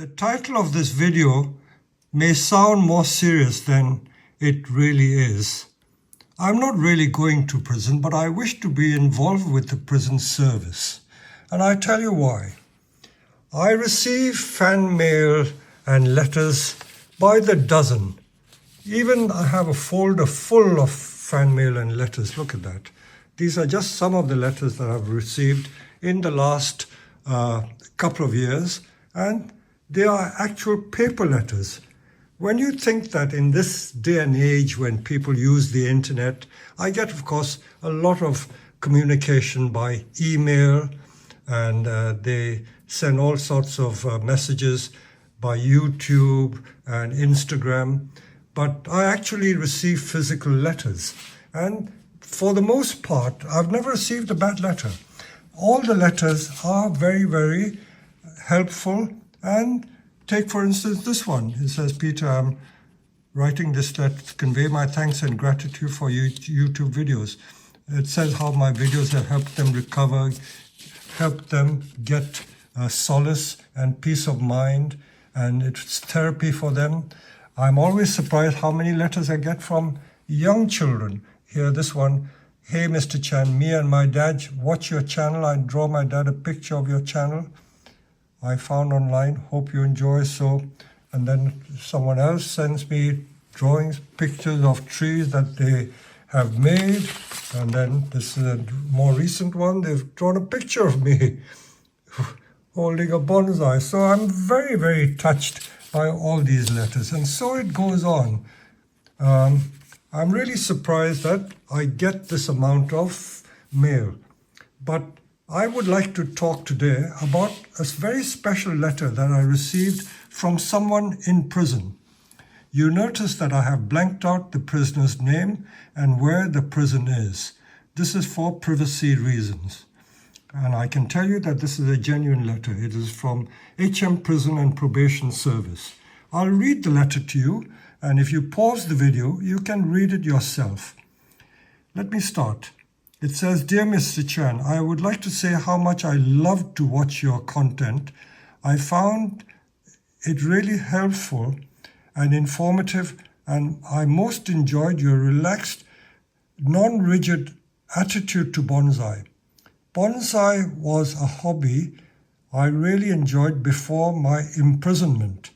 The title of this video may sound more serious than it really is. I'm not really going to prison, but I wish to be involved with the prison service. And I tell you why. I receive fan mail and letters by the dozen. Even I have a folder full of fan mail and letters. Look at that. These are just some of the letters that I've received in the last couple of years, and they are actual paper letters. When you think that in this day and age when people use the internet, I get, of course, a lot of communication by email, and they send all sorts of messages by YouTube and Instagram. But I actually receive physical letters. And for the most part, I've never received a bad letter. All the letters are very, very helpful. And take, for instance, this one. It says, Peter, I'm writing this letter to convey my thanks and gratitude for YouTube videos. It says how my videos have helped them recover, helped them get solace and peace of mind, and it's therapy for them. I'm always surprised how many letters I get from young children. Here, this one. Hey, Mr. Chan, me and my dad watch your channel. I draw my dad a picture of your channel I found online. Hope you enjoy. So, and then someone else sends me drawings, pictures of trees that they have made. And then this is a more recent one. They've drawn a picture of me holding a bonsai. So I'm very, very touched by all these letters. And so it goes on. I'm really surprised that I get this amount of mail. But I would like to talk today about a very special letter that I received from someone in prison. You notice that I have blanked out the prisoner's name and where the prison is. This is for privacy reasons. And I can tell you that this is a genuine letter. It is from HM Prison and Probation Service. I'll read the letter to you, and if you pause the video, you can read it yourself. Let me start. It says, Dear Mr. Chan, I would like to say how much I love to watch your content. I found it really helpful and informative, and I most enjoyed your relaxed, non-rigid attitude to bonsai. Bonsai was a hobby I really enjoyed before my imprisonment.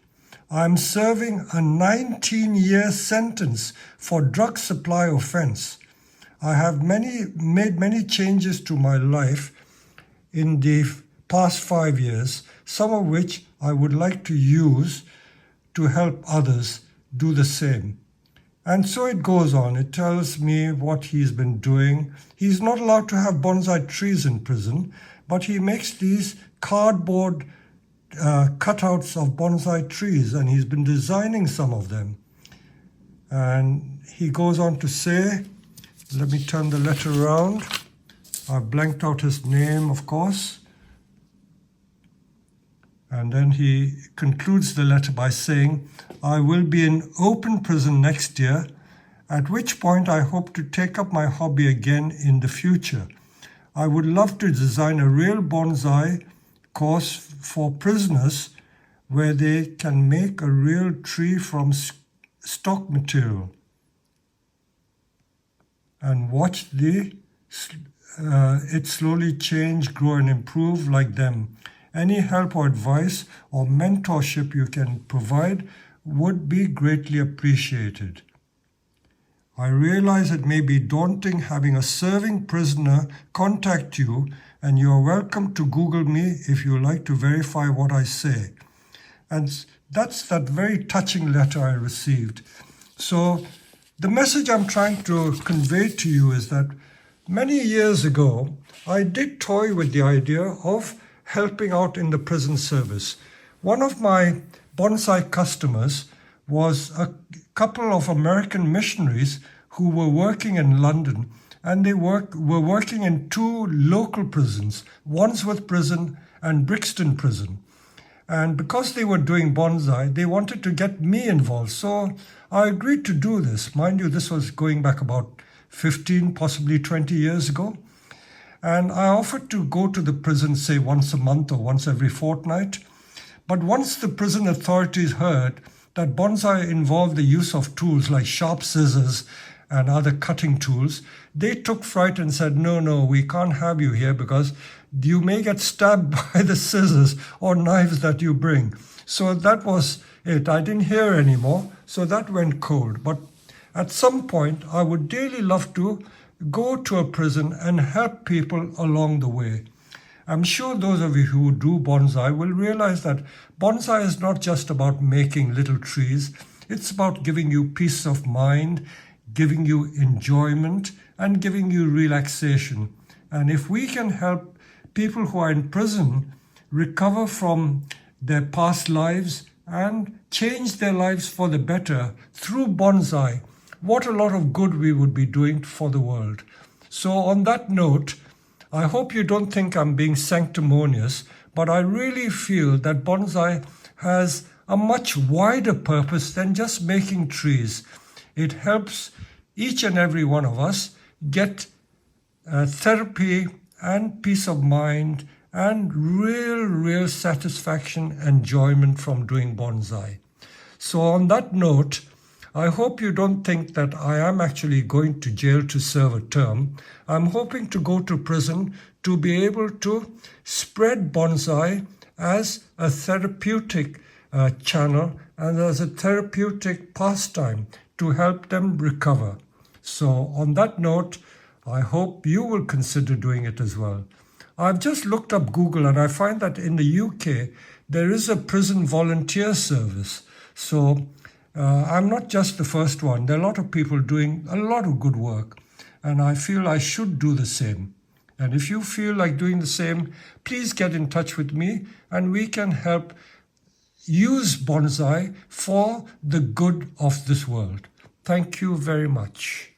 I'm serving a 19-year sentence for drug supply offense. I have made many changes to my life in the past 5 years, some of which I would like to use to help others do the same. And so it goes on. It tells me what he's been doing. He's not allowed to have bonsai trees in prison, but he makes these cardboard cutouts of bonsai trees, and he's been designing some of them. And he goes on to say, let me turn the letter around. I've blanked out his name, of course. And then he concludes the letter by saying, I will be in open prison next year, at which point I hope to take up my hobby again in the future. I would love to design a real bonsai course for prisoners where they can make a real tree from stock material and watch it slowly change, grow, and improve like them. Any help or advice or mentorship you can provide would be greatly appreciated. I realize it may be daunting having a serving prisoner contact you, and you are welcome to Google me if you like to verify what I say. And that's that very touching letter I received. So the message I'm trying to convey to you is that many years ago, I did toy with the idea of helping out in the prison service. One of my bonsai customers was a couple of American missionaries who were working in London, and they were working in 2 local prisons, Wandsworth Prison and Brixton Prison. And because they were doing bonsai, they wanted to get me involved. So I agreed to do this. Mind you, this was going back about 15, possibly 20 years ago. And I offered to go to the prison, say, once a month or once every fortnight. But once the prison authorities heard that bonsai involved the use of tools like sharp scissors and other cutting tools, they took fright and said, no, we can't have you here because you may get stabbed by the scissors or knives that you bring. So that was it. I didn't hear anymore, so that went cold. But at some point, I would dearly love to go to a prison and help people along the way. I'm sure those of you who do bonsai will realize that bonsai is not just about making little trees. It's about giving you peace of mind, giving you enjoyment, and giving you relaxation. And if we can help people who are in prison recover from their past lives and change their lives for the better through bonsai, what a lot of good we would be doing for the world. So on that note, I hope you don't think I'm being sanctimonious, but I really feel that bonsai has a much wider purpose than just making trees. It helps each and every one of us get therapy and peace of mind and real satisfaction and enjoyment from doing bonsai. So on that note, I hope you don't think that I am actually going to jail to serve a term. I'm hoping to go to prison to be able to spread bonsai as a therapeutic channel and as a therapeutic pastime to help them recover. So on that note, I hope you will consider doing it as well. I've just looked up Google and I find that in the UK, there is a prison volunteer service. So I'm not just the first one. There are a lot of people doing a lot of good work, and I feel I should do the same. And if you feel like doing the same, please get in touch with me and we can help use bonsai for the good of this world. Thank you very much.